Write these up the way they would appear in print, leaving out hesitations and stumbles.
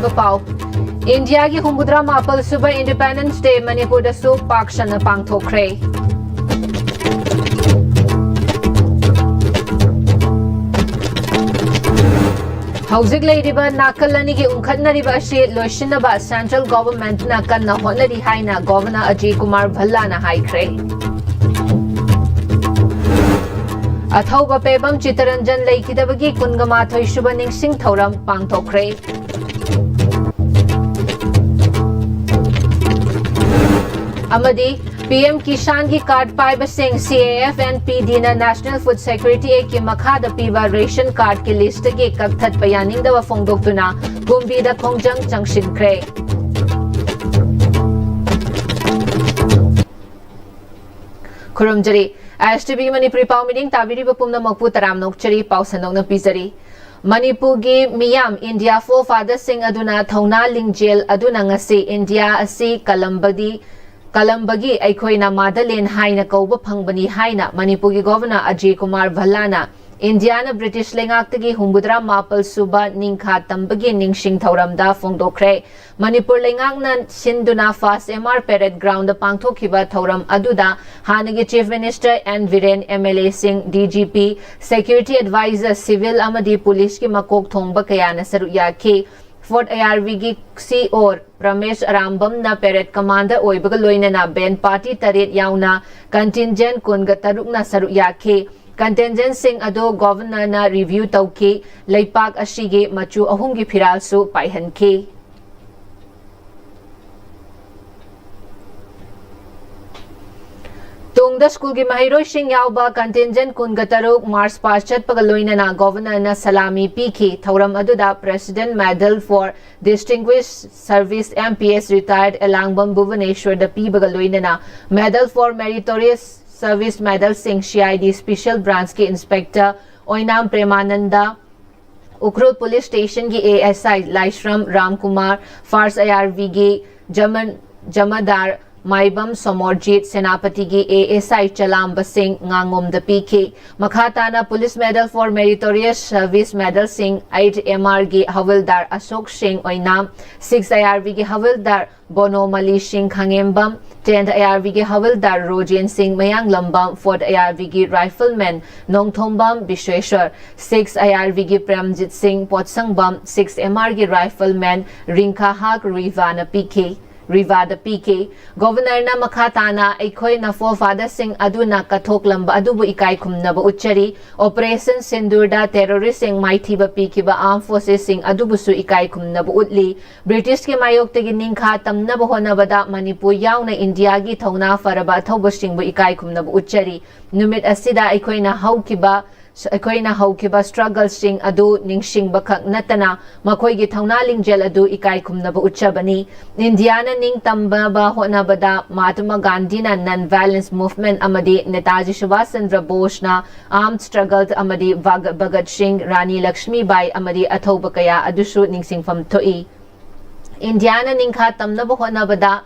Pau. India ki Humbudra Mapal Suba Independence Day Manipur da Su Pakshana Pangthokre. Hauzik Ladyba Nakalani ki Unkatnariba Shi Loishinaba Central Government Nakan Honari Haina Governor Ajay Kumar Bhallana Haikre. Athauba Pebam Chitaranjan Laikidabagi Kungamathoi Shubaning Singh Thoram Pangthokre. Amadi PM Kishan ki card paiba sing CAF and PD na National Food Security ki makhada piba ration card ki list ki kakthat payaning dawa fongdok tuna gumbi da khongjang changshin kre. Kurumjari Noon-Istv Manipuri Pau Meeting Tabiri Pumna Makpu Taram Nokchari Pau Sanok na Pizari Manipuri Miyam India Forefather Singh Aduna Thona Lingjel Aduna Ngasi India Asi Kalambagi Aikoina Madalen Haina Kauba Pangbani Haina Manipuri Governor Ajay Kumar Bhallana Indiana British Lengaktagi Humbudra Mapal Suba Ningkha Tambagi Ningsing Thauramda Fongdokre Manipur Lengangnan Sinduna Fast MR Parade Ground Pangthokiba Thauram Aduda Hanagi Chief Minister N Viren MLA Singh DGP Security Advisor Civil Amadi Police ki Makok Thongba Kayana Saruya ki Fort ARV ki CO Ramesh Rambam na Parade Commander Oibaga Loina na Ben Party Taret Yauna Contingent Kunga Taruk na Saruya ki Contingent Singh Ado Governor na review tauki Laipak Ashige Machu Ahungi Piralsu Paihanki. Tungda School ki Mahiro Singh Yauba Contingent Kungataruk Mars Paschat Pagaloina na Governor na Salami Piki Thauram Aduda President Medal for Distinguished Service MPS Retired Elangbam Bhuvaneshwar da P Bagaloina na Medal for Meritorious Service Medal Singh CID Special Branch ki Inspector Oinam Premananda Ukrut Police Station ki ASI Laishram Ramkumar Fars ARV ki Jamadar Maibam Somorjit Senapati ki ASI Chalam Basing Ngangom the PK Makhatana Police Medal for Meritorious Service Medal Singh 8 MR ki Havildar Ashok Singh Oinam 6 ARV ki Havildar Bono Mali Singh Khangembam 10th ARV ki Havildar Rojen Singh Mayang Lambam 4th ARV ki Rifleman Nongthombam Bishweshwar 6 ARV ki Premjit Singh Potsangbam 6 MR ki Rifleman Rinka Haq Rivada PK Governor na Makhatana Aikoi na Forefather Singh Aduna Kathok Lamba Adubu Ikai Kumnaba Uchari Operation Sindurda Terrorist Singh Maithiba Pikiba Armed Forces Singh Adubusu Ikai Kumnaba Utli British ki Mayok Tegi Ningkha Tamnaba Honabada Manipur Yauna India gi Thona Faraba Thauba Singbu Ikai Kumnaba Uchari Numit Asida Aikoi na Haukiba struggle sing adu ningsing bakak natana makoi gi thauna lingjel adu ikai kumnaba uchabani Indiana ning tamba ba honabada Mahatma Gandhi na non-violence movement amadi Netaji Subhash Chandra Bose na armed struggle amadi Bhagat Singh Rani Lakshmi Bai amadi athoba kaya adusu ningsing fam thoi Indiana ningkha tamnaba honabada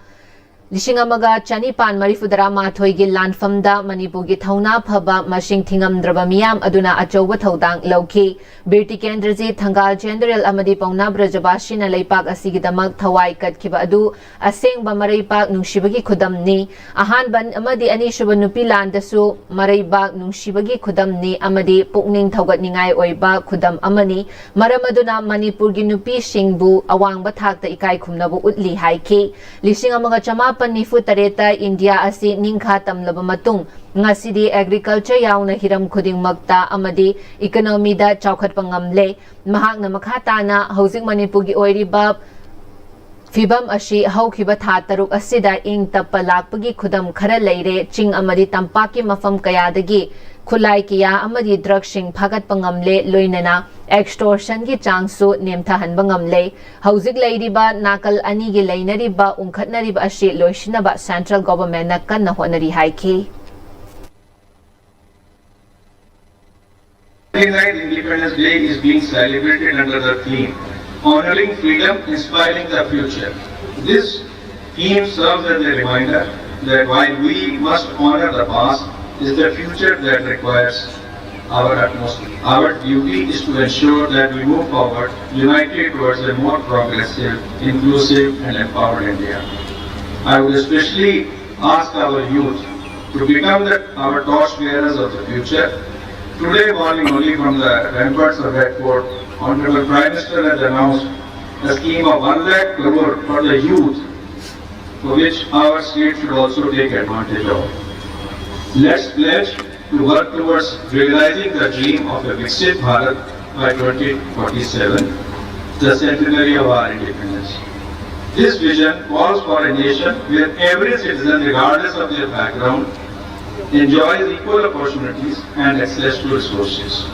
Lishingamaga Chanipan Marifudara Mathoi gi Lanfamda Manipur gi Thauna Phaba Mashing Thingamdraba Miyam Aduna Achoba Thodang Lauki Birti Kendraji Thangal General Amadi Pauna Brajabashi na Laipak Asigidamak Thawai Katkiba Adu Asengba Maraipak Nungsibagi Khudamni Ahanban Amadi Anishuba Nupilan Dasu Maraipak Nungsibagi Khudamni Amadi Pukning Thogat Ningai Oiba Khudam Amani Maramaduna Manipur gi Nupi Singbu Awang Bathakta Ikai Kumnabu Utli Haiki Lishingamaga Chama Nifu Tareta India asi ningkha tamlaba matung ngasidi agriculture yauna hiram khuding magta amadi economy da chawkhat pangamle mahakna makhatana hojik Manipur gi oiriba Fibam ashi haukiba tha taruk asida ing tappa lakpagi khudam khara leire ching amadi tampaki mafam kayadagi khulai kiya amadi drug sing phagat pangamle loinana extortion gi changsu nemthahan bangamle hauzik leiriba nakal ani gi leinariba ungkhatnariba ashi loishinaba central government na kanna honari haiki Independence Day is being celebrated under the theme Honoring Freedom, Inspiring the Future. This theme serves as a reminder that while we must honor the past, is the future that requires our utmost. Our duty is to ensure that we move forward united towards a more progressive, inclusive and empowered India. I would especially ask our youth to become our torch bearers of the future. Today morning only from the ramparts of Red Fort, Honorable Prime Minister has announced a scheme of 1 lakh crore for the youth, for which our state should also take advantage of. Let's pledge to work towards realizing the dream of a Viksit Bharat by 2047, the centenary of our independence. This vision calls for a nation where every citizen, regardless of their background, enjoys equal opportunities and access to resources.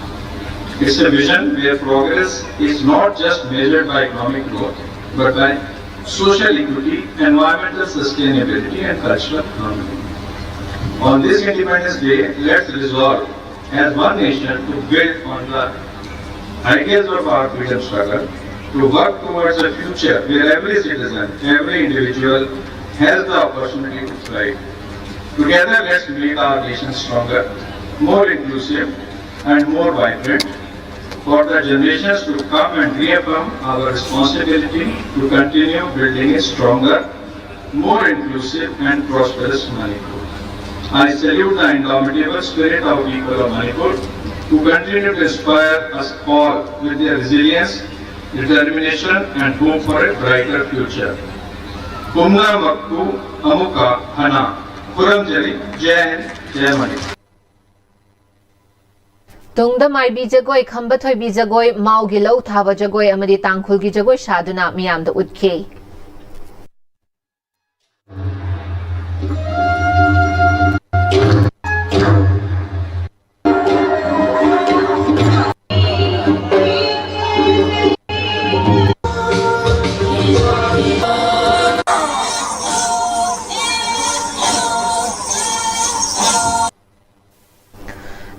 It's a vision where progress is not just measured by economic growth, but by social equity, environmental sustainability and cultural harmony. On this Independence Day, let's resolve as one nation to build on the ideals of our freedom struggle, to work towards a future where every citizen, every individual has the opportunity to thrive. Together, let's make our nation stronger, more inclusive and more vibrant, for the generations to come, and reaffirm our responsibility to continue building a stronger, more inclusive and prosperous Manipur. I salute the indomitable spirit of people of Manipur who continue to inspire us all with their resilience, determination and hope for a brighter future. Kumna Makku Amuka Hana Puram Jali Jai Hind Jai Manipur. Tungda Maibi Jagoi, Kambathoi Bi Jagoi, Maugi Lau Thaba Jagoi, Amadi Tangkhulgi Jagoi, Shaduna Miyamda Utke.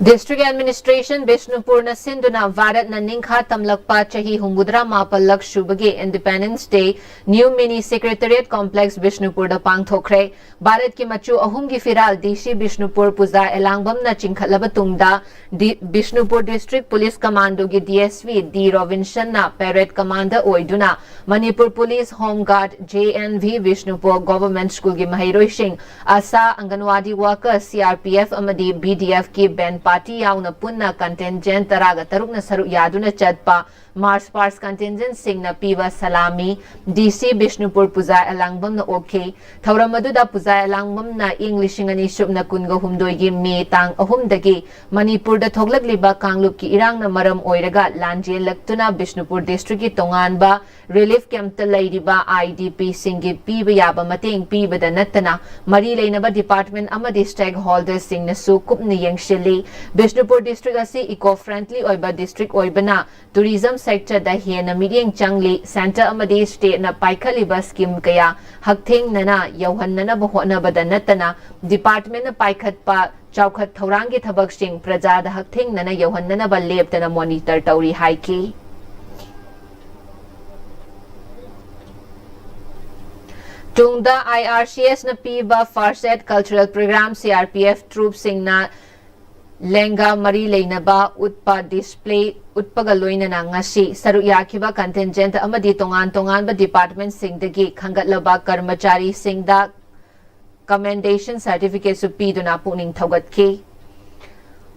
District Administration Bishnupur na Sinduna Varat na Ningkha Tamlakpa Chahi Humudra Mapalak Shubagi Independence Day New Mini Secretariat Complex Bishnupur da Pangthokre Bharat ki machu ahum gi firal DC Bishnupur Puza Elangbam na Chingkhatlaba tungda Bishnupur District Police Commando gi DSV D Robinson na Parade Commander oiduna Manipur Police Home Guard JNV Bishnupur Government School gi Mahairoi Singh Asa Anganwadi Worker CRPF amadi BDF ki Ben Party yauna punna contingent taraga taruk na saru yaduna chatpa Mars Pars contingent sing na piva salami DC Bishnupur Puza Elangbam na okay Thauramadu da Puza Elangbam na English ani shub na kunga humdoi gi me tang ahum dagi Manipur da thoglak liba Kanglup ki irang na maram oiraga lanje laktuna Bishnupur district ki tongan ba relief camp ta lairiba IDP singi piba yaba mateng piba da natana mari leinaba department amadi stakeholders sing na su kupni yangshili Bishnupur district asi eco-friendly oiba district oibana tourism sector da hena miryeng changli center amadi state na paikhaliba scheme kaya haktheng nana yauhan nana bahona badanatana department na paikhatpa chaukhat thaurangi thabak sing praja da haktheng nana yauhan nana ba leptana monitor tauri haiki Tungda IRCS na piba Farset Cultural Program CRPF troops sing na Lenga Mari Leinaba Utpa Display Utpagaloina na ngasi saru yakiba contingent amadi tongan ba department singdagi khangatlaba karmachari singda commendation certificate supido na puning thogatki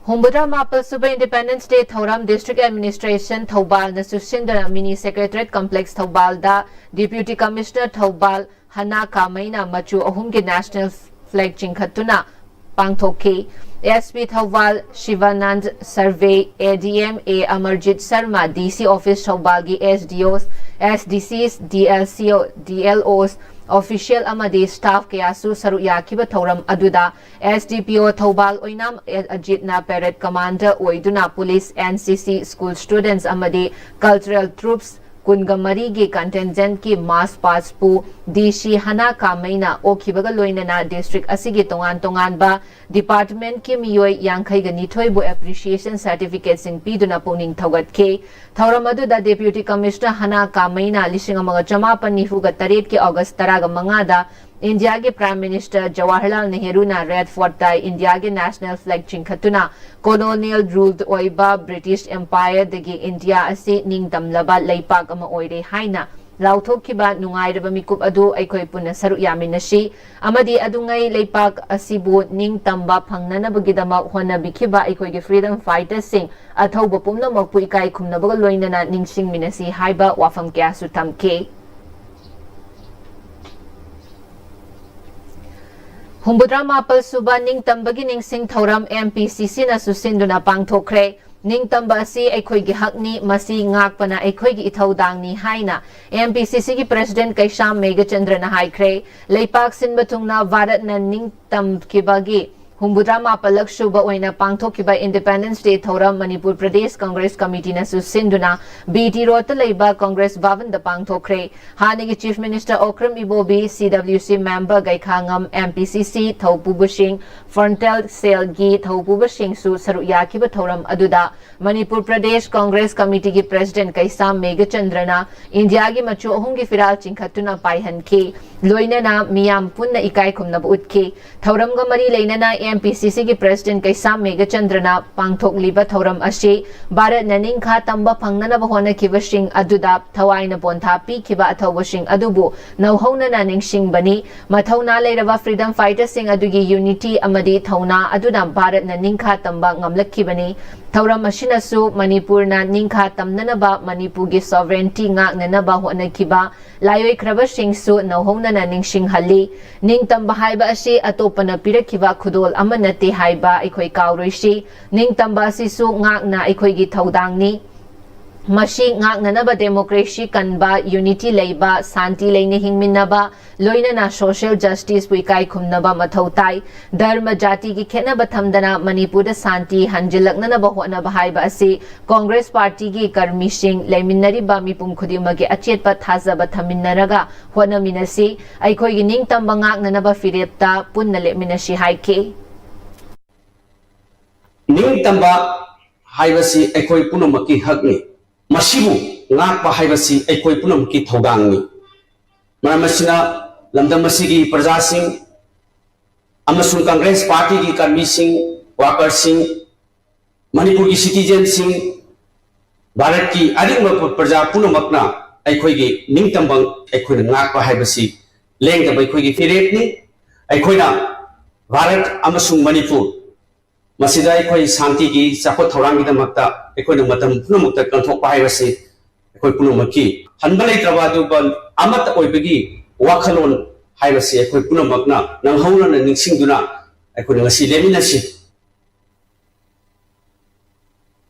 Humbudra Mapal Suba Independence Day Thauram District Administration Thaubal na susindana mini secretariat complex Thaubal da Deputy Commissioner Thaubal Hana Kamaina machu ahumgi national flag chingkhatuna pangthoki SP Thaubal Shivanand Survey ADM A Amarjit Sharma DC Office Thaubalgi SDOs SDCs DLCO DLOs official amadi staff kayasu saru yakiba thauram aduda SDPO Thaubal oinam Ajit na parade commander oiduna police NCC school students amadi cultural troops Kungamari gi contingent ki mass pass pu DC Hana Kamaina okhibaga loinana district asigi tongan ba department ki miyoi yankhai ga nithoi bu appreciation certificate sing piduna puning thogat ke thauramadu da deputy commissioner Hana Kamaina 1998 ki August 15 da India के prime minister Jawaharlal Nehru ना red fort ता India के national flag चिंखतुना colonial ruled oiba British Empire dagi India asi ningtamlaba leipak ama oire haina लाउथोखिबा नुंगाइरबा मिकुप अदु अखोय पुन सरु यामिनसी अमदि अदुंगै लेपाक असिबु निंग तंबा फंगननबगिदमा होनबिखिबा अखोयगे freedom fighters सिंग अथौब पुमनमकपु इकाय खुमनबग लोइनना निंगसिंग मिनसी हाइबा वाफम क्यासु तमके हुंबुद्रा मापल सुबा निंग तंबगी निंगसिंग थौरम MPCC ना सुसिंदुना पांगथोखरे निंग तंबा असि अखोयगी हकनी मसी ngakpana अखोयगी इथौदांगनी हाइना MPCC की प्रेसिडेंट कैशाम मेघचंद्रना हाइख्रे लेपाक सिनबा थुंगना भारत ना निंग तंबकिबागी हुंबुद्रा मापलक सुबा ओइना पांगथोखिबा इंडिपेंडेंस डे थौरम मणिपुर प्रदेश कांग्रेस कमिटी ना सुसिंदुना BT रोड लेबा कांग्रेस भवन द पांगथोखरे हानेगी chief minister Okram Ibobi CWC member Gaikhangam MPCC थौपुबुसिंग फ्रंटल सेल गी थौपुबुसिंग सु सरु याकिबा थौरम अदुदा मणिपुर प्रदेश कांग्रेस कमिटी की प्रेसिडेंट कैसाम मेघचंद्रना इंडिया की मचु अहुम की फिराल चिंखतुना पाइहनखी लोइनना मियाम पुन्न इकाय खुमनब उतखी थौरमगा मरी लेनना MPCC की प्रेसिडेंट कैसाम मेघचंद्रना पांगथोकलिबा थौरम अशी भारत ननिंखा तंबा फंगननब होनखिबसिंग अदुदा थवाइना पोंथा पीखिबा अथौबसिंग अदुबु नौहौनना निंगसिंगबनी मथौना लेरबा फ्रीडम फाइटर्सिंग अदुगी यूनिटी अमदी थौना अदुना भारत ननिंखा तंबा ngamlakkhibani थौरम असिनसु मणिपुरना निंखा तमननबा मणिपुरगी सॉवरेंटी ngangnanaba honakhiba लायोइख्रबसिंगसु नौहौनना निंगसिंगहल्ली निंगतंबा हाइबा असि अतोपना पिरखिबा खुदोल अमनते हाइबा अखोय काउरोइसि निंगतंबा असिसु ngakna अखोयगी थौदांगनी मशी ngaknanaba democracy kanba unity leiba santi leine hingminnaba loinana social justice pui kai khumnaba mathau tai dharma jati gi khenaba thamdana manipur da santi hanjilaknanaba honaba haiba asi congress party gi karmi sing leiminari ba mipum khudimagi achetpa thazaba thaminnaraga honaminasi aikhoi gi ningtamba ngaknanaba firepta punna leminasi haike ningtamba haibasi aikhoi punamaki hakni मसीबु ngakpa haibasi aikoi punam ki thodangni maramasina lamdam masigi praja sing amasung congress party ki karmi sing worker sing manipur ki citizen sing bharat ki adingma praja punamakna aikoi gi ningtambang aikoi ngakpa haibasi lengda aikoi gi firetni aikoi na bharat amasung manipur masida aikoi shanti ki chapot thorangi damakta aikoi na matam punamukta kanthokpa haibasi aikoi punamaki hanba leitraba duban amat oibagi wakhalon haibasi aikoi punamakna nanghauna na ningsingduna aikoi ngasi leminasi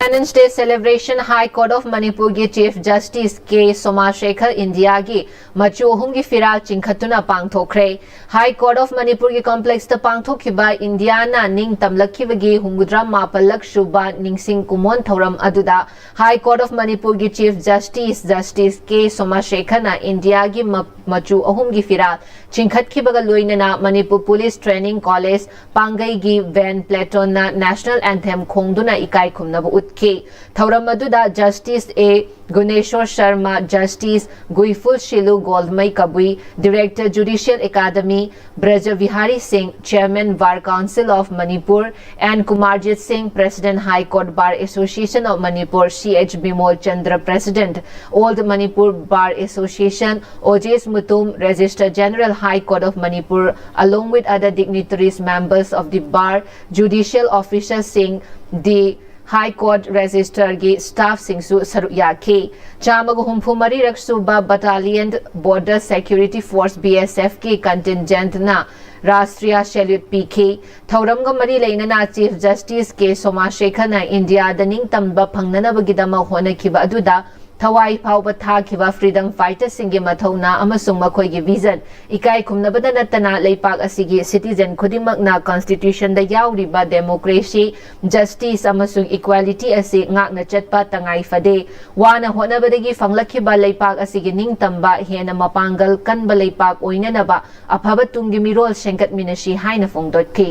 Independence Day celebration High Court of Manipur की Chief Justice K. Somashekhar India की मचु अहुम की फिराल चिंखतुना पांगथोखरे High Court of Manipur की complex the पांगथोखिबा India ना निंग तमलखिबगी हुंगुद्रा मापलक शुबा निंगसिंग कुमोन थौरम अदुदा High Court of Manipur की Chief Justice K. Somashekhar ना India की मचु अहुम की फिराल चिंखतखिबगा लोइनना मणिपुर पुलिस ट्रेनिंग कॉलेज पांगई की वैन प्लेटोन ना नेशनल एंथेम खोंगदुना इकाई खुमनब उतखे थौरम अदुदा justice A Guneshwar Sharma justice Guiphul Shilu Golmei Kabui director judicial academy Braj Vihari Singh chairman bar council of Manipur and Kumarjit Singh president high court bar association of Manipur CH Bimol Chandra president old Manipur bar association ओजेस Mutum register general high court of Manipur along with other dignitaries members of the bar judicial officers सिंह दी High Court Register की staff सिंगसु सरुक याखे चामग हुम्फु मरी रक्सुबा battalion border security force BSF की कंटिंजेंट ना राष्ट्रीय सैल्यूट पीखे थौरमग मरी लेनना चीफ जस्टिस के सोमाशेखर ना इंडिया दनिंग तंबा फंगननबगिदमा होनखिबा अदुदा थवाई फाउब थाखिबा फ्रीडम फाइटर सिंगे मथौना अमसुंग मखोइगे विजन इकाई खुमनबदा नतना लेपाक असिगे सिटीजन खुदिमकना कॉन्स्टिट्यूशन दा याउरिबा डेमोक्रेसी जस्टिस अमसुंग इक्वालिटी असे ngakna chatpa tangai fade wana honabadagi fanglakhiba leipak asige ningtamba hena mapangal kanba leipak oinanaba afaba tunggi mirol sengkat minashi haina phongdotki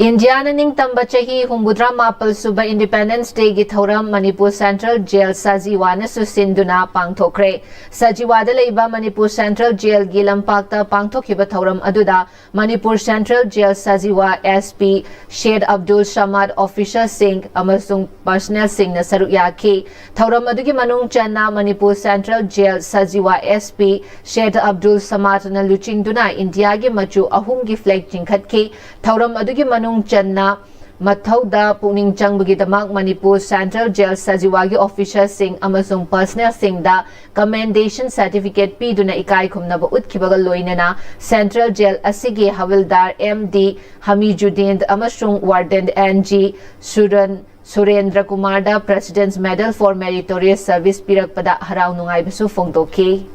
India na ningtamba chahi humbudra mapal suba Independence Day gi thauram Manipur Central Jail Sajiwa na susinduna pangthokre. Sajiwa da leiba Manipur Central Jail gi lampakta pangthokhiba thauram aduda Manipur Central Jail Sajiwa SP Sheikh Abdul Samad Officer Singh amasung personnel Singh na saru yaki. Thauram adugi manung channa Manipur Central Jail Sajiwa SP Sheikh Abdul Samad na luchingduna India gi machu ahum gi flag jingkhatki. Thauram adugi manung channa Mathauda puning changbagi Manipur Central Jail Sajiwagi Officer Singh amasung personnel Singh da commendation certificate piduna ikai khumnaba utkibaga loinana Central Jail asigi Havildar MD Hamijuddin amasung Warden NG Surendra Kumar da President's Medal for Meritorious Service pirakpada haraw nungay basu fongdoki.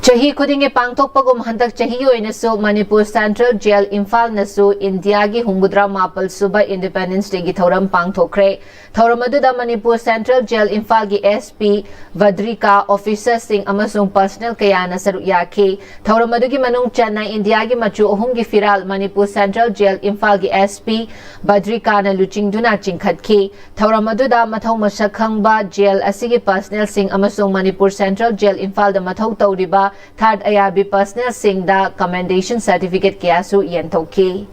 Chahi kudinge pangtok pagum handak chahi oinasu Manipur Central Jail Imphal nasu India gi humbudra mapal suba Independence Day gi thauram pangthokre. Thauram aduda Manipur Central Jail Imphal gi SP Vadrika Officer Singh amasung personnel kaya na saru yaki. Thauram adugi manung channa India gi machu ohum gi firal Manipur Central Jail Imphal gi SP Vadrika na luchingduna chingkhatki. Thauram aduda mathau masakhang ba jail asigi personnel Singh amasung Manipur Central Jail Imphal da mathau tawriba Third ARB personnel Singh da commendation certificate kiyasu yentoki.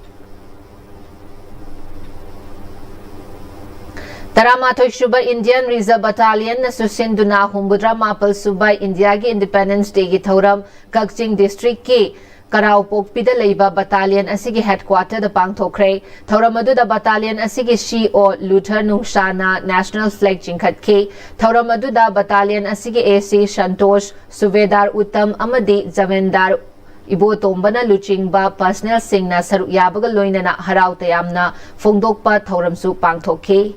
Taramathoi Suba Indian Reserve Battalion na susinduna humbudra mapal suba India gi Independence Day gi thauram Kakching District ki Karaupokpida leiba battalion asigi headquarter da pangthokre. Thauram aduda battalion asigi CO Luther Nungshana National Flag jingkhatki. Thauram aduda battalion asigi AC Santosh Suvedar Uttam amadi Zamendar Ibo tombana luchingba personnel Singh na saru yabaga loinana haraw tayamna fongdokpa thauramsu pangthokki.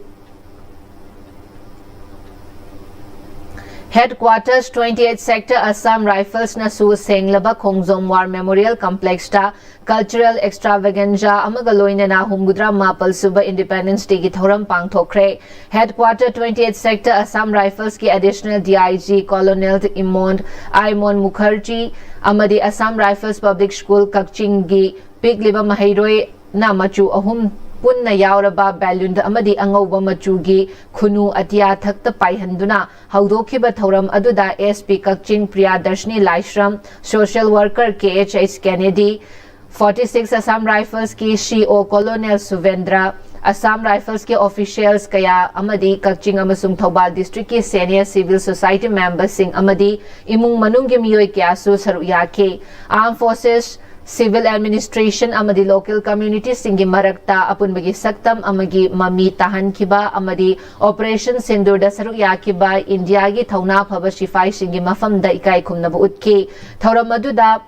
Headquarters 28th Sector Assam Rifles na su Senglaba Khongzom War Memorial Complex ta Cultural Extravaganza amagaloina na humbudra mapal suba Independence Day gi thauram pangthokre. Headquarter 28th Sector Assam Rifles ki additional DIG Colonel Imond Mukherjee amadi Assam Rifles Public School Kakching gi pigliba mahairoi na machu ahum punna yauraba balloon amadi angauba machugi khunu atia thakta paihanduna haudokhiba thauram aduda SP Kakching Priyadarshini Laishram Social Worker KHS Kennedy 46 Assam Rifles ki CO Colonel Suvendra Assam Rifles ke officials kaya amadi Kakching amasung Thoubal District ki senior civil society members sing amadi imung manunggi miyoi kyasu saru yake Armed Forces Civil Administration amadi local community singi marakta apun bagi saktam amagi mami tahan kiba amadi Operation Sindur da saru yakiba India gi thauna phaba sifai singi mafam da ikai khumna bu utki thauram aduda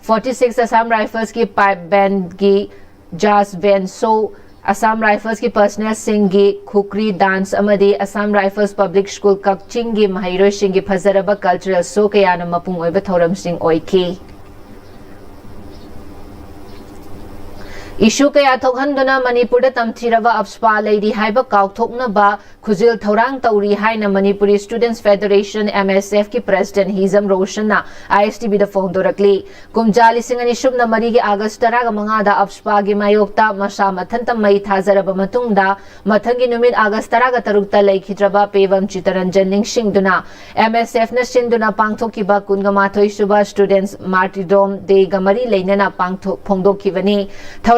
46 Assam Rifles ki pipe band gi jazz band so Assam Rifles ki personnel singi khukri dance amadi Assam Rifles Public School Kakching gi mahairoi singi phazaraba cultural show kayana mapung oiba thauram sing oiki. Issue kaya thokhanduna Manipur da tamthiraba apspa leidi haiba kauthoknaba khujil thorang tauri haina Manipuri Students Federation MSF ki President Hizam Roshan na ISTB da fongdorakli kumjali singani shubna marigi August taraga mangada apspa gi mayokta masa mathanta mai thazaraba matungda mathangi numit August taraga tarukta leikhidraba pevam chitaranjan ningsingduna MSF na sinduna pangthokiba kungamathoi suba Students Martyrdom Day gamari leinana phongdokhibani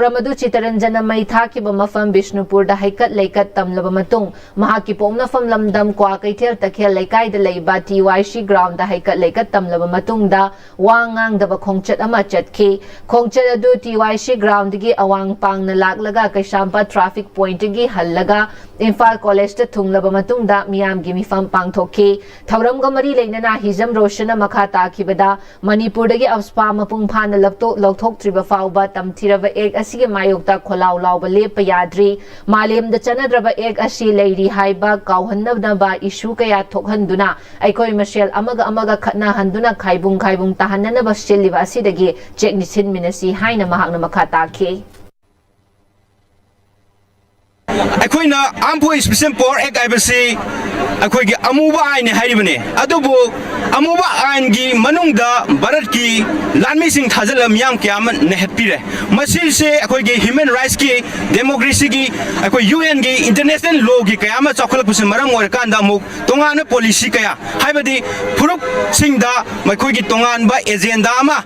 Madu Chitaranjana mai thakiba mafam Bishnupur da haikat leikat tamlaba matung mahaki pomna fam lamdam kwa kaithel takhel leikai da leiba TYC ground da haikat leikat tamlaba matung da wangang da ba khongchat ama chatki khongchat adu TYC ground gi awang pang na laklaga Kaishampa traffic point gi hallaga Imphal College da thunglaba matung da miyam gi mifam pangthokki thauram ga mari leinana Hizam Roshana makha takibada Manipur da gi apspa mapung phana lokthok triba fauba tamthiraba ek asigi mayokta kholau lauba lepa yadri malem da chanadraba ek asi leiri haiba kauhannabnaba issue kaya thokhanduna aikoi mashel amaga khatna handuna khaibung tahananaba seliba asidagi cheknisin minasi haina mahakna makha takhi ꯑꯩꯈꯣꯏꯅ ꯑꯥꯔꯝ force special power ꯑꯦꯛ ꯍꯥꯏꯕꯁꯤ ꯑꯩꯈꯣꯏꯒꯤ ꯑꯃꯨꯕ ꯑꯥꯏꯟꯅꯤ ꯍꯥꯏꯔꯤꯕꯅꯤ ꯑꯗꯨꯕꯨ ꯑꯃꯨꯕ ꯑꯥꯏꯟꯒꯤ ꯃꯅꯨꯡꯗ ꯚꯥꯔꯠꯀꯤ ꯂꯥꯟꯃꯤꯁꯤꯡ ꯊꯥꯖꯤꯜꯂꯕ ꯃꯤꯌꯥꯝ ꯀꯌꯥ ꯑꯃ ꯅꯩꯍꯠꯄꯤꯔꯦ ꯃꯁꯤꯁꯦ ꯑꯩꯈꯣꯏꯒꯤ ꯍ꯭ꯌꯨꯃꯦꯟ ꯔꯥꯏꯠꯁꯀꯤ ꯗꯦꯃꯣꯀ꯭ꯔꯦꯁꯤꯒꯤ ꯑꯩꯈꯣꯏ ꯌꯨꯑꯦꯟꯒꯤ ꯏꯟꯇꯔꯅꯦꯁꯅꯦꯜ ꯂꯣꯒꯤ ꯀꯌꯥ ꯑꯃ ꯆꯥꯎꯈꯠꯂꯛꯄꯁꯤꯅ ꯃꯔꯝ ꯑꯣꯏꯔꯀꯥꯟꯗ ꯑꯃꯨꯛ ꯇꯣꯉꯥꯟꯕ ꯄꯣꯂꯤꯁꯤ ꯀꯌꯥ ꯍꯥꯏꯕꯗꯤ ꯐꯨꯔꯨꯞꯁꯤꯡꯗ ꯃꯈꯣꯏꯒꯤ ꯇꯣꯉꯥꯟꯕ ꯑꯦꯖꯦꯟꯗꯥ ꯑꯃ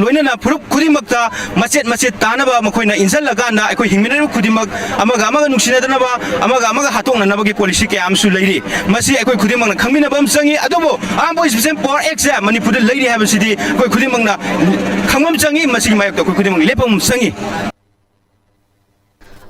ꯂꯣꯏꯅꯅ ꯐꯨꯔꯨꯞ ꯈꯨꯗꯤꯡꯃꯛꯇ ꯃꯆꯦꯠ ꯇꯥꯅꯕ ꯃꯈꯣꯏꯅ ꯏꯟꯁꯤꯜꯂꯀꯥꯟꯗ ꯑꯩꯈꯣꯏ ꯍꯤꯡꯃꯤꯟꯅꯔꯤꯕ ꯈꯨꯗꯤꯡꯃꯛ ꯑꯃꯒ ꯅꯨꯡꯁꯤꯅꯗꯅꯕ ꯑꯃꯒ ꯍꯥꯠꯇꯣꯛꯅꯅꯕꯒꯤ ꯄꯣꯂꯤꯁꯤ ꯀꯌꯥ ꯑꯃꯁꯨ ꯂꯩꯔꯤ ꯃꯁꯤ ꯑꯩꯈꯣꯏ ꯈꯨꯗꯤꯡꯃꯛꯅ ꯈꯪꯃꯤꯟꯅꯕ ꯑꯃ ꯆꯪꯉꯤ ꯑꯗꯨꯕꯨ ꯑꯥꯔꯝ ꯐꯣꯔꯁ ꯁ꯭ꯄꯦꯁꯤꯑꯦꯜ ꯄꯥꯋꯔ ꯑꯦꯛꯁꯦ ꯃꯅꯤꯄꯨꯔꯗ ꯂꯩꯔꯤ ꯍꯥꯏꯕꯁꯤꯗꯤ ꯑꯩꯈꯣꯏ ꯈꯨꯗꯤꯡꯃꯛꯅ ꯈꯪꯕ ꯑꯃ ꯆꯪꯉꯤ ꯃꯁꯤꯒꯤ ꯃꯥꯌꯣꯛꯇ ꯑꯩꯈꯣꯏ ꯈꯨꯗꯤꯡꯃꯛ ꯂꯦꯞꯄ ꯑꯃ ꯆꯪꯉꯤ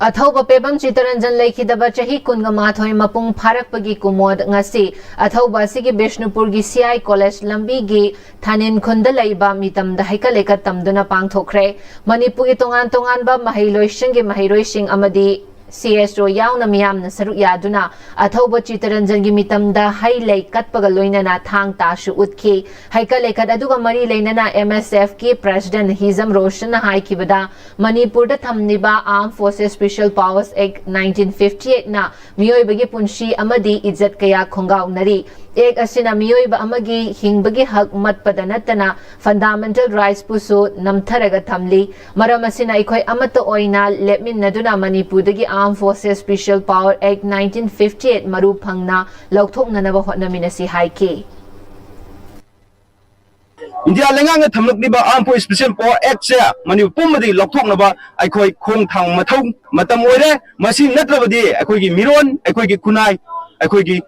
अथौब पेबम चितरंजन लेखिदब चाही कुनगमाथोय मपुंग फारकपगी कुमोद ngasi अथौब सिगी बिष्णुपुर गी सीआई कॉलेज लंबी गी थानिन खुंद लैबा मितमदा हैकलेका तमदुना पांगथोखरे मणिपुर गी तोंगान बा महिलोइसिंग गी महिरोइसिंग अमदी CSO यावना मियामना सरुक यादुना अथौब चितरंजन गी मितमदा है लै कटपगा लोइनना थांग ताशु उतखी हैकलेखत अदुगा मरी लेनना MSF की प्रेसिडेंट हिजम रोशन हाइकिबदा मणिपुर दा थमनिबा arm forces special powers act 1958 ना मियोइबगी पुंशी अमदी इज्जत कया खोंगाउनरी एक असिना मियोइबा अमगी हिंगबगी हक मतपदा नतना फंडामेंटल राइट्स पुसु नमथरगा थमली मरम असिना इखोय अमत ओइना लेपमिनदुना मणिपुरदगी arm forces special power act 1958 मरु फंगना लौथोकननबा होटनमिनसी हाइकी इंडिया लेंगांग थमलकलिबा arm force special power act से मणिपुर पुमदी लौथोकनबा अखोय खोंग थांग मथौ मतम ओइरे मसी नत्रबदी अखोयगी मिरोन अखोयगी खुनाय अखोयगी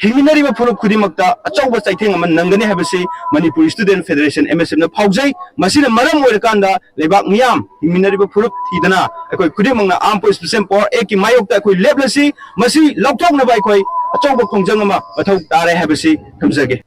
हिंगिनरिबा फुरुप खुदिमक्ता अचौबा चाइथेंग अमन नंगनी हाबसी मणिपुर स्टूडेंट फेडरेशन MSF न फाउजै मसिना मरम ओइरकांदा लेबाक मियाम हिंगिनरिबा फुरुप थीदना अखोय खुदिमंगना arm force special power act की मायोक्ता अखोय लेबलसी मसी लौथोकनबा अखोय अचौबा खोंजंग अमा मथौ तारे हाबसी थमजगे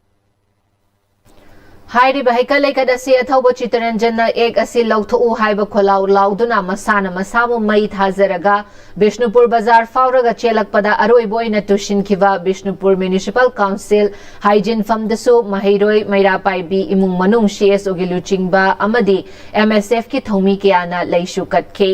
हाइरिबा हैकलेकद असि अथौब चितरंजन एक असि लौथोउ हाइबा खोलाउ लाउदुना मसाना मसाबु मई थाजरगा बिष्णुपुर बाजार फाउरगा चेलकपदा अरोइबोइना तुशिनखिबा बिष्णुपुर म्युनिसिपल काउंसिल हाइजिन फमदसु महिरोय मैरापाइबी इमुंग मनुंग CSO गी लुचिंगबा अमदी MSF की थौमी कियाना लैसु कटखे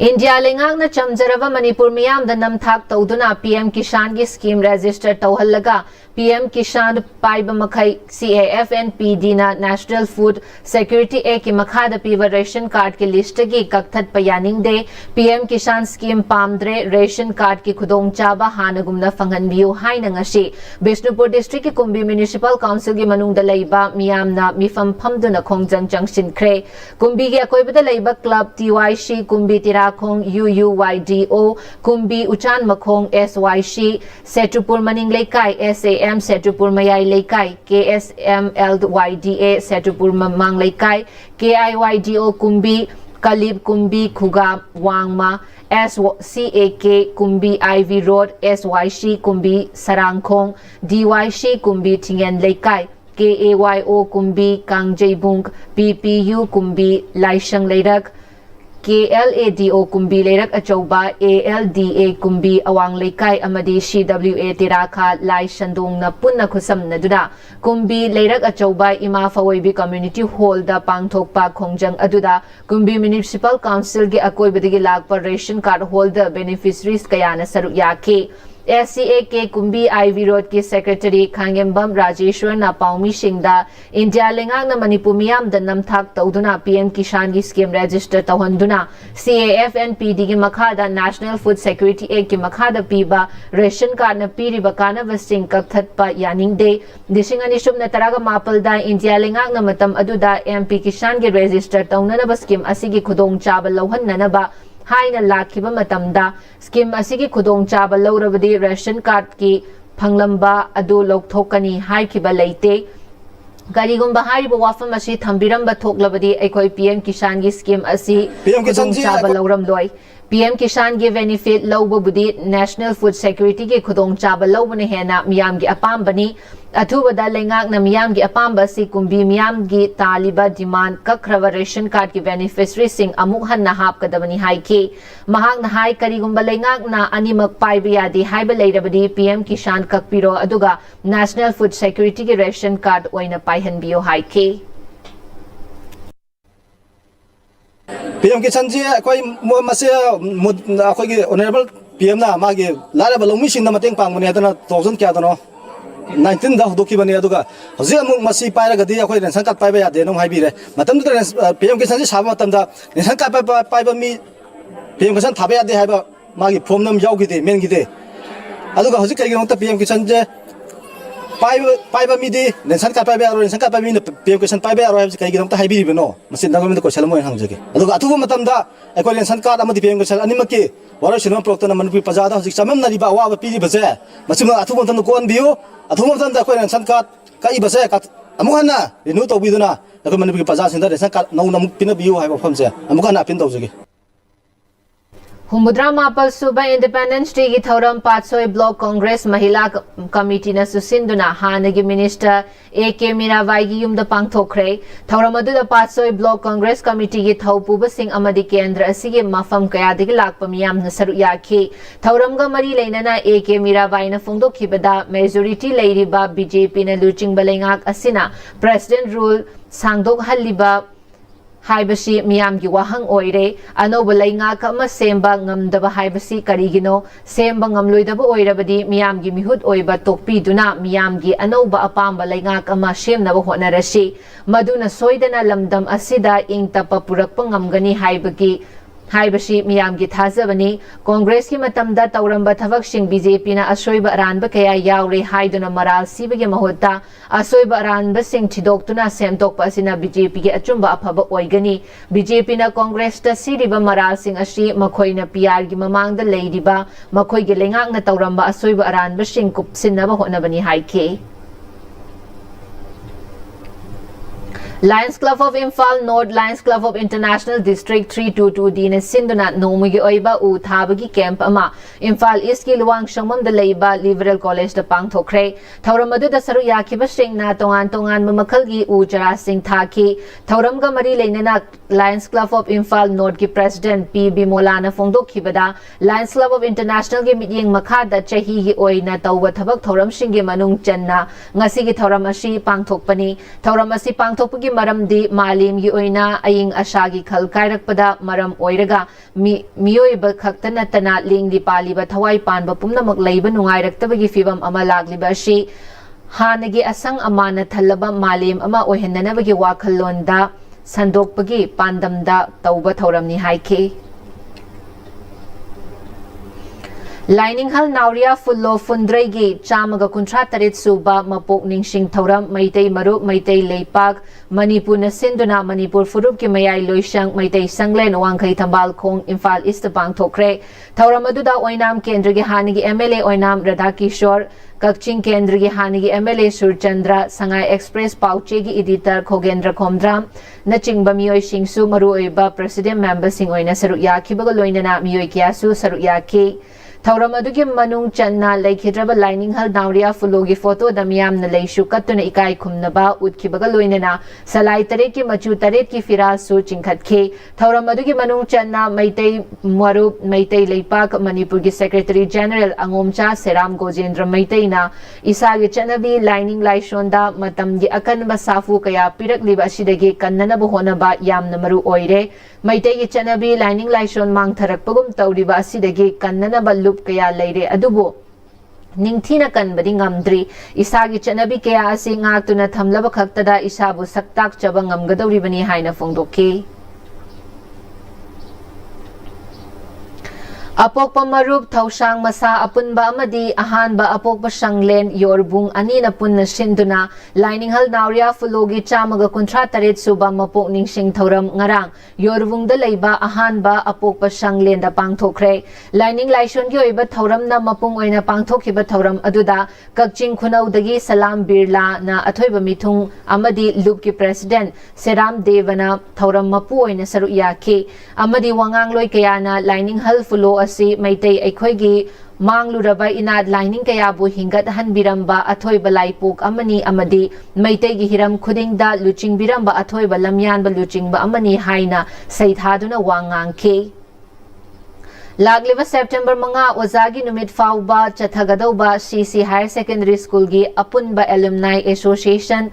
इंडिया लेंगांगना चमजरबा मणिपुर मियामदा नमथाक तौदुना PM किसान की स्कीम रजिस्टर तौहल्लगा PM किसान पाइबा मखै CAFNPD ना नेशनल फूड सिक्योरिटी एक्ट की मखादा पीवा रेशन कार्ड की लिस्ट की कक्थत पयानिंग दे PM किसान स्कीम पामद्रे रेशन कार्ड की खुदोंग चाबा हानगुमना फंगनबियु हाइना ngasi बिष्णुपुर डिस्ट्रिक्ट की कुंभी म्युनिसिपल काउंसिल की मनुंगदा लैबा मियामना मिफम फमदुना खोंगजंग चंगसिनख्रे कुंभी की अकोइबदा लैबा क्लब TYC कुंभी तिराखोंग UUYDO कुंभी उचान मखोंग SYC सेटुपुर मनिंग लेकाई SAM सेटुपुर मयाई लेकाई KSMLYDA सेटुपुर ममांग लेकाई KIYDO कुंभी कलीब कुंभी खुगा वांगमा SCAK कुंभी IV रोड SYC कुंभी सरांगखोंग DYC कुंभी थिंगेन लेकाई KAYO कुंभी कांगजेबुंग PPU कुंभी लाइशंग लेरक KLADO कुंभी लेरक अचौबा ALDA कुंभी अवांग लेकाई अमदी CWA तिराखा लाई शंदोंगना पुन्ना खुसमनदुना कुंभी लेरक अचौबा इमा फवोइबी कम्युनिटी हॉल दा पांगथोकपा खोंजंग अदुदा कुंभी म्युनिसिपल काउंसिल गे अकोइबदगी Lakpa ration card holder beneficiaries कयाना सरुक याखे SCAK कुंभी IV road की secretary Khangembam Rajeshwar ना पाउमी सिंगदा India लेंगांगना Manipur मियामदा नमथाक तौदुना PM किसान की स्कीम रजिस्टर तौहंदुना CAFNPD की मखादा नेशनल फूड सिक्योरिटी एक्ट की मखादा पीबा रेशन कार्ड न पीरिबा कानबसिंग कक्थतपा यानिंगदे दिसिंग अनिसुम न तरागा मापलदा इंडिया लेंगांगना मतम अदुदा MP किसान की रजिस्टर तौननबा स्कीम असिगी खुदोंग चाबा लौहन्ननबा हाइना लाखिबा मतमदा स्कीम असिगी खुदोंग चाबा लौरबदी रेशन कार्ड की फंगलंबा अदु लौथोकनी हाइखिबा लेते करीगुंबा हारिबा वाफम असि थंबिरंबा थोकलबदी अखोय PM किसान की स्कीम असि खुदोंग चाबा लौरम लोय PM किसान की बेनिफिट लौबबुदी नेशनल फूड सिक्योरिटी की खुदोंग चाबा लौबने हेना मियाम की अपाम्बनी अथुबदा लेंगांगना मियाम की अपाम्बा सि कुंभी मियाम की तालिबा डिमांड कखरबा रेशन कार्ड की बेनिफिशरी सिंग अमुक हन्ना हापकदबनी हाइके महांगना हाइ करीगुंबा लेंगांगना अनिमक पाइबा यादि हाइबा लेरबदी PM किसान ककपिरो अदुगा नेशनल फूड सिक्योरिटी की रेशन कार्ड ओइना पाइहनबियो हाइके PM Kisan ji koi mase koi ki honorable PM na magi lara balong mission na mateng pang mani na 2000 kya to no 19 da doki bani aduga hoji amuk masi paira gadi koi ren sankat pai ba ya de no hai bi re matam da PM Kisan ji saba matam da ren sankat pai ba mi PM Kisan thabe ya de hai ba magi form nam yau gi de men gi de aduga hoji kai gi no ta PM Kisan je pai ba mi de ren sankat pai ba ro ren sankat pai mi PM Kisan pai ba ro kai gi no ta hai bi no masin da ko sel mo hang jage aduga atu matam da koi ren sankat amadi PM Kisan ani makki waro sinam prokta na manipur pajada hoji chamam na riba wa ba pi baje masim atu matam ko an biu atu matam da koi ren sankat kai baje ka amuhana renew to biduna ko manipur paja sin da ren sankat no nam pin biu hai ba pham se amuhana pin to jage Humudra Mapal Suba Independence Day ki Thauram Patsoi Block Congress Mahila Committee na susinduna Hanagi Minister A.K. Mirabai ki yumda pangthokre Thauram aduda Patsoi Block Congress Committee ki thaupuba sing amadi kendra asige mafam kaya digi lakpa miyam na saru yaki Thauram ga mari lainana A.K. Mirabai na phongdokhibada majority leiriba BJP na luching balengak asina President rule sangdok haliba haibasi miyam gi wahang oire anoba lainga kama semba ngamdaba haibasi karigino semba ngamloidaba oirabadi miyam gi mihut oiba tokpi duna miyam gi anoba apamba lainga kama semnaba honarasi maduna soidana lamdam asida ingtapa purakpa ngamgani haibasi miyam gi thazabani Congress ki matamda tauramba thabak sing BJP na asoiba aranba kaya yaure haiduna maral sibagi mahutta asoiba aranba sing thidoktuna semtokpa asina BJP ki achumba aphaba oigani BJP na Congress ta siriba maral sing asi makhoina PR gi mamangda leidiba makhoi gi lengak na tauramba asoiba aranba sing kupsinnaba honabani haike Lions Club of Imphal North Lions Club of International District 322 Dina Sinduna Nomugi Oiba U Thabagi Camp Ama Imphal East ki Luang Shangmam da Leiba Liberal College da Pangthokre Thauramadu da Saru Yakiba Sing na tongan mamakal gi U Jara Singh Thaki Thauram ga mari leinana Lions Club of Imphal North ki President P.B. Molana Phongdokhibada Lions Club of International gi mityeng makha da chahi gi oina tawba thabak Thauram sing gi manung channa ngasi gi Thauram asi pangthokpani Thauram asi pangthokpagi maramdi malim gi oina aying asagi khal kairakpada maram oiraga miyoiba khaktana tana lingdi paliba thawai panba pumnamak leiba nungairaktabagi fibam ama lagliba asi hanagi asang amana thalaba malim ama oihenanabagi wakhallonda sandokpagi pandamda tauba thauramni haike Lining Hall Nauria Fullo Fundraigi Chamaga Kuntra Tarit Suba Mapok Ningsing Thauram Maitei Marup Maitei Leipak Manipur na Sinduna Manipur Furup ki Mayai Loisang Maitei Sanglen Wangkai Tambal Kong Imphal East Pangthokre Thauram aduda Oinam Kendra gi Hanigi MLA Oinam Radhakishore Kakching Kendra gi Hanigi MLA Surchandra Sangai Express Pauche gi Editor Khogendra Khomdram Nachingba Miyoi Singsu Maru Oiba President Member Sing Oina Saru Yaki Baga Loinana Miyoi Kiasu Saru Yaki Thauram adugi manung channa laikhidraba Lining Hall Nauria Fulogi photo da miyam na leishu katuna ikai khumnaba utkibaga loinana salai taret ki machu taret ki firas su chingkhatke Thauram adugi manung channa Maitei Marup Maitei Leipak Manipur gi Secretary General Angomcha Seram Gojendra Maitei na isagi chanabi Lining Laishonda matam gi akanba safu kaya pirakliba asidagi kannana honaba yamna maru oire Maitei gi chanabi Lining Laishon mangtharakpagum tawriba asidagi kannana lup kaya leire adubo ningthina kanbadi ngamdri isagi chanabi kaya asi ngaktuna thamlaba khaktada isabu saktak chaba ngamgadawribani haina phongdokki Apokpa Marup Thausang Masa Apunba Amadi Ahanba Apokpa Sanglen Yorbung Anina Punna Sinduna Lining Hall Nauria Fulogi Chamaga Kuntra Taret Suba Mapok Ningsing Thauram Ngarang Yorbung da Leiba Ahanba Apokpa Sanglen da Pangthokre Lining Laishon gi oiba Thauram na mapung oina pangthokhiba Thauram aduda Kakching Khunau dagi Salam Birla na athoiba mithung amadi Loop ki President Seram Devana Thauram mapu oina saru yaki amadi wangang loi kayana Lining Hall Fulo asi Maitei Aikhoigi Mangluraba inad lining kaya bu hingat hanbiramba athoiba laipuk amani amadi Maitei gi hiram khudingda luching biramba athoiba lamyan ba luching ba amani haina saithaduna wangangke Lagliba September mga Ozagi Numit Fauba Chathagadauba CC Higher Secondary School gi Apunba Alumni Association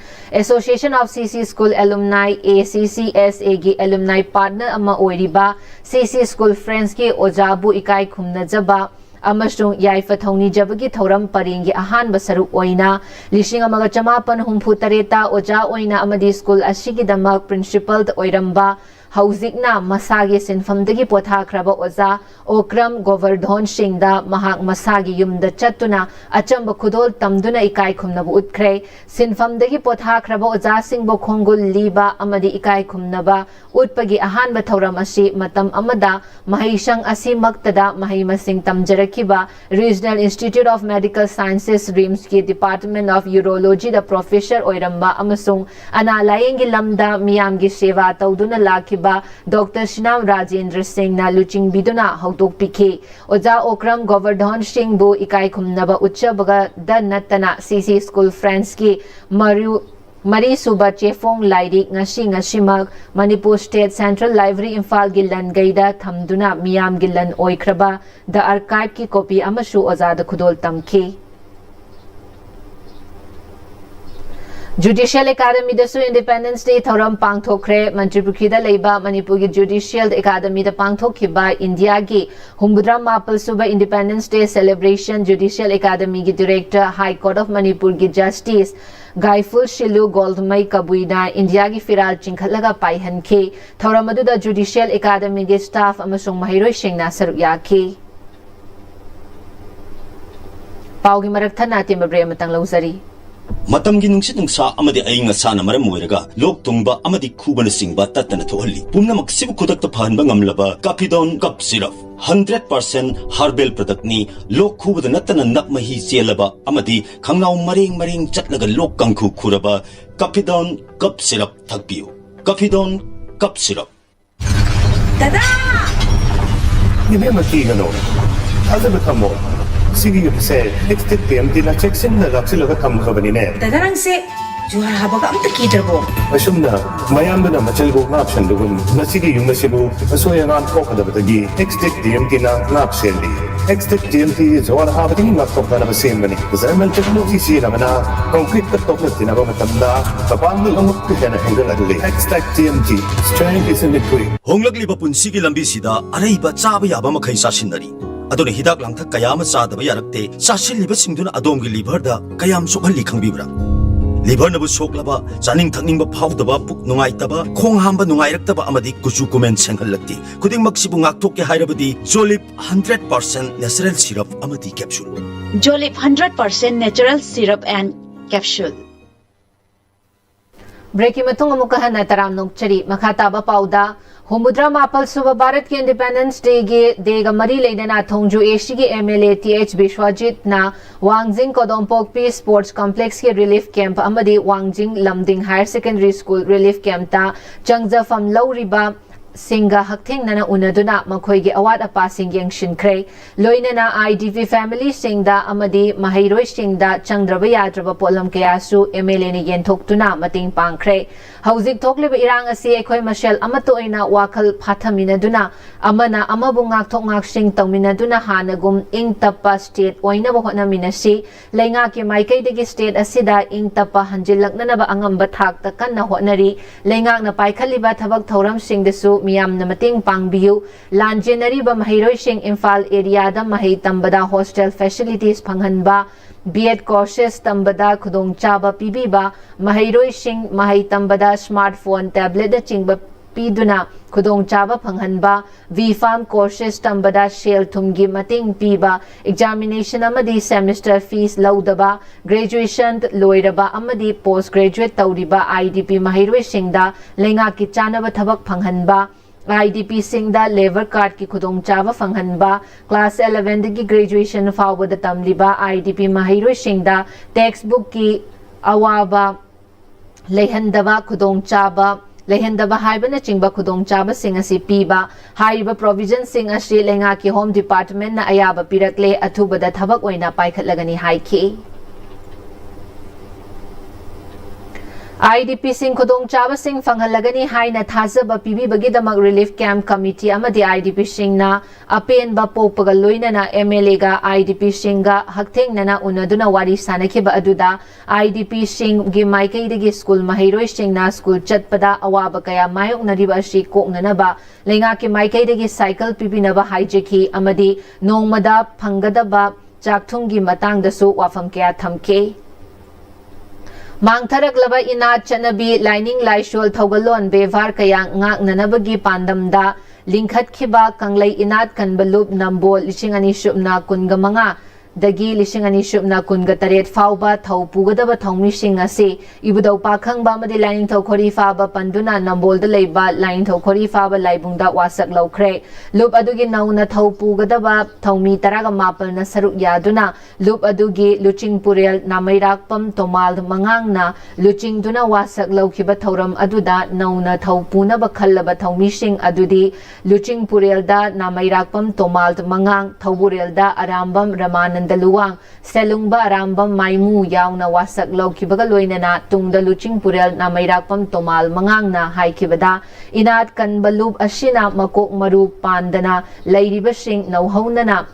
of CC School Alumni ACCSA gi Alumni Partner ama oiriba CC School Friends gi Ojabu Ikai Khumnajaba amasung yaifa thongni jabagi thoram paringi ahanba saruk oina lishing amaga chamapan humputareta oja oina amadi school asigi damak principal oiramba Hauzikna masagi sinfamdagi pothakraba oza Okram Govardhan Singda mahak masagi yumda chatuna achamba khudol tamduna ikai khumnabu utkre sinfamdagi pothakraba oza singbo khongul liba amadi ikai khumnaba utpagi ahanba thoram asi matam amada mahaishang asi maktada mahimasing tamjarakiba Regional Institute of Medical Sciences RIMS ki Department of Urology da professor oiramba amasung analayingi lamda miyamgi seva tauduna laki Dr. Shinam Rajendra Singh na luching biduna hautok pikhe Oja Okram Govardhan Singh bu ikai khumnaba uchabaga da natana CC School Friends ki Mari Suba Chefong Lairik ngasimag Manipur State Central Library Imphal Gillan Gaida thamduna miyam gillan oikraba the archive ki copy amashu Oja da khudol tamkhe Judicial Academy dasu Independence Day thoram pangthokre Manipuri da leiba Manipuri Judicial Academy da pangthokhiba India gi Humbudra Mapal Suba Independence Day celebration Judicial Academy gi Director High Court of Manipur gi Justice Gaiful Shilu Goldmai Kabuina India gi Firal Chingkhalaga Paihanke thoram aduda Judicial Academy gi staff amasung mahiroi singna saruk yakhe Paugi marakthana timbre matang lauzari Matamgi nungsit nungsa amadi aying asana maram moiraga lok tungba amadi kubana singba tatana thohalli pumna maksibu kudakta phanba ngamlaba Capidon cup syrup 100% herbal product ni lok khubada natana nakmahi chelaba amadi khangnau maring chatlaga lok kangkhu khuraba Capidon cup syrup thakpiu Capidon cup syrup Dada Nibe makigano Azaba tamo Sige say next time din na checksin na sila ka kamkabanine. Dadarang se juhar habaga amta kiderbo. Asum na mayam na machalgo na option dugun na sige yung nasibu asoya na ko kada batagi next time din na option di. Next time din is wala habating na to na same bani. Kasi man technology siya na concrete ka to na tinaba matanda kapag ang ukita na hanggang adli. Next time strength is in the quick. Honglagli ba pun sige lambi sida aray ba chaba yaba makai sasinari. Adone hidak langthak kayam sadaba yarakte sasilliba singduna adomgi liver da kayam sokhalli khangbibra liver nabu soklaba chaning thakning ba phawdaba puk nungai taba khong hamba nungai raktaba amadi kuchu comment senghallakti kuding maksibu ngakthok ke hairabadi Jolip 100% natural syrup amadi capsule Jolip 100% natural syrup and capsule Breaking matung amukahan na taram nokchari makataba pauda Humudra Mapal Suba Bharat ki Independence Day ge dega mari leidana thongju AC ki MLA TH Bishwajit na Wangjing Kodompok Peace Sports Complex ki relief camp amadi Wangjing Lamding Higher Secondary School relief camp ta changja fam lauriba Singa Hakting Nana Unaduna Makoigi Awat Apa Singyang Shinkre Loinana IDV family Singda Amadi Mahiroi Singda Changdraba Yadraba Polam Kayasu MLA ni Yentoktuna Mating Pangkre Hauzik Toklib Irang Asi Ekoi Mashel Amatoina Wakal Pathamina Duna Amana Amabungak Tongak Sing Tongmina Duna Hanagum Ing Tapa State Oina Bohona Minasi Lenga Ki Maikay Digi State Asida Ing Tapa Hanjilak Nanaba Angam Bathak Takan na Honari Lenga na Paikaliba Tabag Thoram Sing Desu miyam na mating pangbiyu lanjenari ba mahiroi sing Imphal area da mahi tambada hostel facilities panghanba B.Ed courses tambada khudong chaba pibiba mahiroi sing mahi tambada smartphone tablet da chingba piduna khudong chaba panghanba V-Farm courses tambada shell thumgi mating piba examination amadi semester fees laudaba graduation loiraba amadi postgraduate tauriba IDP mahiroi singda lenga ki chanaba thabak panghanba IDP Singda Labor Card ki khudong chaba fanghanba Class 11 ki graduation fawbada tamliba IDP mahiroi Singda textbook ki awaba lehandaba khudong chaba lehendaba haibana chingba khudong chaba sing asi piba haiba provision sing asi lenga ki home department na ayaba pirakle athubada thabak oina paikhatlagani haiki IDP sing khudong chaba sing fanghalagani haina thazaba pibi bagidamak relief camp committee amadi IDP sing na apen ba popaga loina na MLA ga IDP sing ga haktheng nana unaduna wari sanakiba aduda IDP sing gi maikai degi school mahiroi sing na school chatpada awaba kaya mayok nariba shi koknana ba lenga ki maikai degi cycle pibinaba haijeki amadi nongmada phangadaba chakthungi matangdasu wafam kaya thamke Mangtharaklaba ina chanabi lining laishol thogalon bevar kaya ngak nanabagi pandamda lingkhat khiba kanglai inat kanbalub nambol lishingani shubna kungamanga dagi lishingani shubna kungataret fauba thau pugadaba thongmi sing ase ibudau pakhang ba madi lining thau khori faba panduna nambol da leiba lining thau khori faba laibungda wasak laukhre lup adugi nauna thau pugadaba thongmi taraga mapal na saruk yaduna lup adugi luching purel namairakpam tomal mangang na luching duna wasak laukhiba thauram aduda nauna thau puna ba khallaba thongmi sing adudi luching purel da namairakpam tomal mangang thauburel da arambam ramanand Luang Selungba Rambam Maimu Yauna Wasak Laukibaga Loinana Tungda Luching Purel na Mayrakpam Tomal Mangang na Haikibada Inat Kanbalub Ashina Makok Maru Pandana Lairiba Sing Nauhonana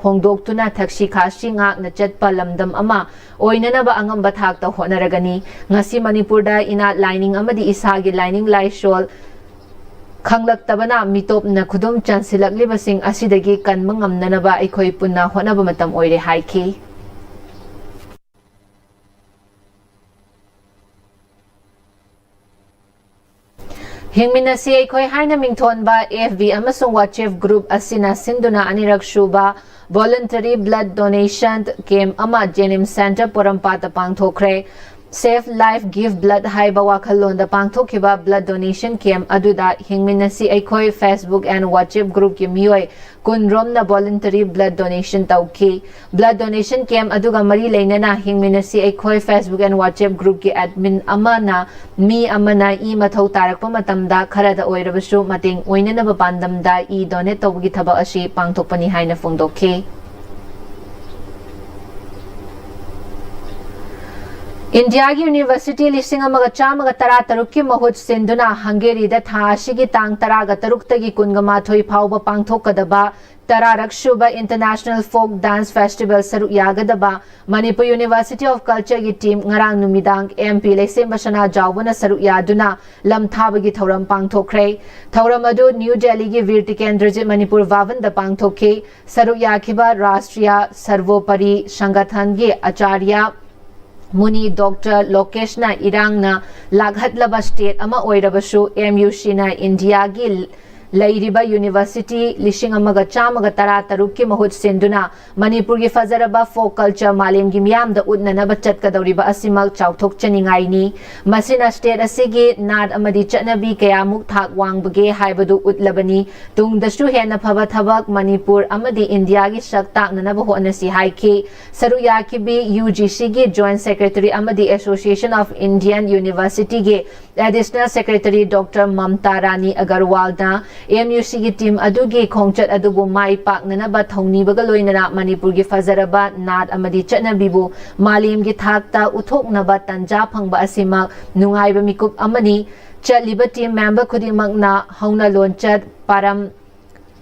Hongdoktuna Takshi Kashi ngak na chatpa lamdam ama oinana ba angam bathak ta honaragani ngasi Manipurda inat lining amadi isagi lining laishol Kanglak tabana mitop na kudum chansilak libasing asidagi kan mangam na ba ikoy punna hona ba matam oire haiki. Hingmina si ikoy haina mington ba AFV amasung WhatsApp group asina sinduna anirak shuba voluntary blood donation camp ama Jenim Center Porampata Pangthokre Save Life Give Blood Haiba Wakhalon da Pangthokiba Blood Donation Camp aduda hingminasi aikoi Facebook and WhatsApp group ki miyoi kunrom na voluntary blood donation tauki blood donation camp aduga mari leinana hingminasi aikoi Facebook and WhatsApp group ki admin amana mi amana I mathau tarakpa matamda kharada oirabasu mating oinana ba pandamda I donate tawgi thaba ashi pangthokpani haina phongdokhe India University listing amaga chamaga tara tarukki mahut sinduna Hungary da thashigi tang taraga taruktagi kungamathoi phauba pangthokadaba Tararak Shuba International Folk Dance Festival Saruk Yagadaba Manipur University of Culture gi team ngarang numidang MP Lesem Bashana Jawbana Saruk Yaduna Lam Thabagi Thauram Pangthokre Thauram adu New Delhi gi Veer Tikendrajit Manipur Vavan da Pangthokhe Saruk Yakhiba Rashtriya Sarvopari Shangathan gi Acharya Muni Dr. Lokeshna Irangna Laghatlaba State ama oirabasu MUC na India gi Lairiba University Lishing Amaga Chamaga Tara Tarukki Mahut Sinduna Manipur gi Fazaraba Folk Culture Malim gi Miyam da Udnana Bachat Kadawriba Asimal Chauthok Chaningaini Masina State Asigi Nad Amadi Chanabi Kayamuk Thak Wangbage Haibadu Utlabani Tung Dasu Hena Phaba Thabak Manipur Amadi India gi Shaktak Nanaba Honasi Haiki Saruyaki bi UGC gi Joint Secretary Amadi Association of Indian University gi Additional Secretary Dr. Mamta Rani Agarwal na MUC gi team adugi khongchat adubu mai pak nanaba thongni baga loinana Manipur gi fazaraba nat amadi chanabibu malim gi thakta uthoknaba tanja phangba asima nungaiba mikup amani chaliba team member khudimang na hauna lonchat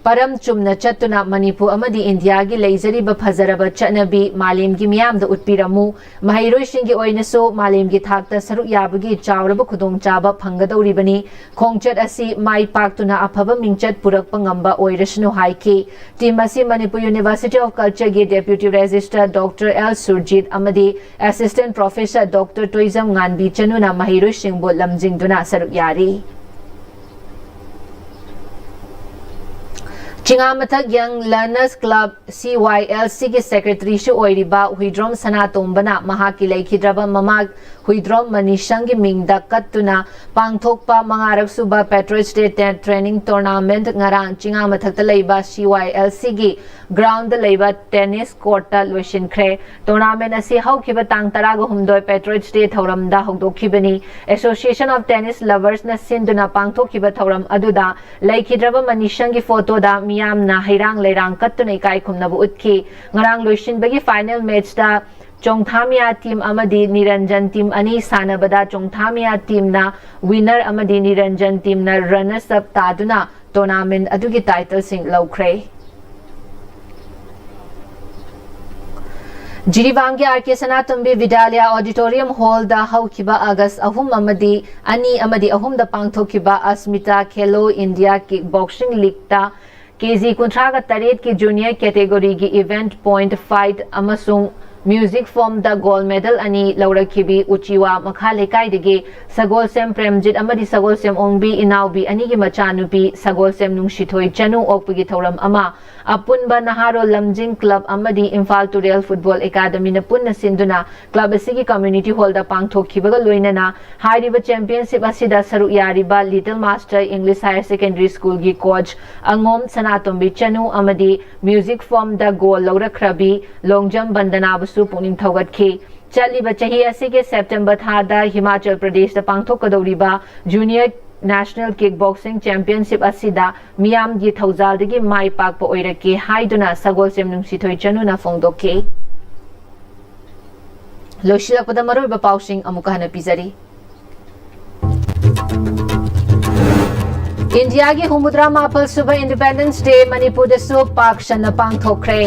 Param chumna chatuna Manipur amadi India gi leizariba fazaraba chanabi malim gi miyam da utpiramu mahiroi sing gi oinaso malim gi thakta saruk yabagi chawraba khudong chaba phangadoribani khongchat asi mai paktuna aphaba mingchat purakpa ngamba oirasnu haiki team asi Manipur University of Culture gi Deputy Registrar Dr. L Surjit amadi Assistant Professor Dr. Toizam Nganbi chanuna mahiroi sing bo lamjingduna saruk yari Chingamathak Young Learners Club CYLC ki Secretary shu oiriba Huidrom Sanatombana mahaki leikidraba mamag Huidrom Manishang gi mingda kattuna pangthokpa mangarak suba Petrol State Training Tournament ngarang Chingamathak ta leiba CYLC gi ground da leiba tennis court ta loishinkhre tournament asi haukiba tang taraga humdoi Petrol State thoramda hogdokhibani Association of Tennis Lovers na sinduna pangthokhiba thoram aduda leikidraba Manishang gi photo da miyam na hairang leirang kattuna ikai khumnabu utki ngarang loishin bagi final match da Chongthamia team amadi Niranjan team ani sanabada Chongthamia team na winner amadi Niranjan team na runners up taduna tournament adugi title sing laukre. Jirivangi RK Sanatumbi Vidalia Auditorium Hall da Haukiba August Ahum Amadi Ani Amadi Ahum da Pangthokiba Asmita Khelo India Kickboxing League ta KG Kuntraga Taret ki junior category ki event point fight amasung music form da gold medal ani Laurakibi Uchiwa Makhale Kaidegi Sagolsem Premjit Amadi Sagolsem Ongbi Inaubi ani ki machanupi Sagolsem Nungshithoi Chanu Okpagi Thoram Ama Apunba Naharo Lamjing Club Amadi Imphal Turel Football Academy na punna sinduna club asigi community hall da pangthokhibaga loinana hairiba championship asida saru yariba Little Master English Higher Secondary School gi coach Angom Sanatombi Chanu amadi music form da goal laurakrabi longjam bandana basu puning thogatkhi chaliba chahi asige September thada Himachal Pradesh da pangthokadoriba junior National Kickboxing Championship asida miyam gi thauzal dagi mai pak po oirake haiduna Sagolsem Nungsithoi Chanu na phongdoke loshila pada maroi ba pausing amuka hana pizari India gi humudra mapal suba Independence Day Manipur da su pak shana pangthokre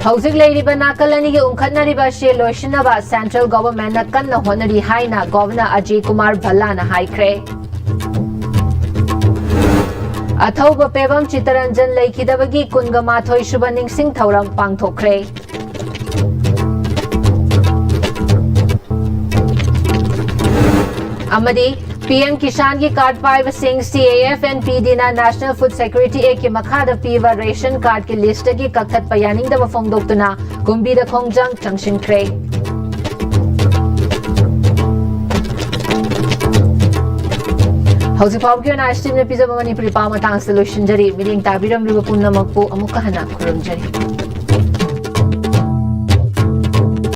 Housing Lady Banakalani Unkatnariba She Loshinaba Central Government Nakanna Honari Haina Governor Ajay Kumar Bhalana Haikre Athoba Pebam Chitaranjan Laikidabagi Kungamathoi Shubaning Singh Thauram Pangthokre Amadi PM Kishan ki card paiba sing CAF and PD na National Food Security Act ki makhada piwa ration card ki list ki kaktat payaning da mafongdok tuna kumbi da khongjang changshin kre Hausi pau ki na Noon-Istv ne pizza Manipuri pa matang solution jari meeting tabiram riba punna makpo amuka hana kurum jari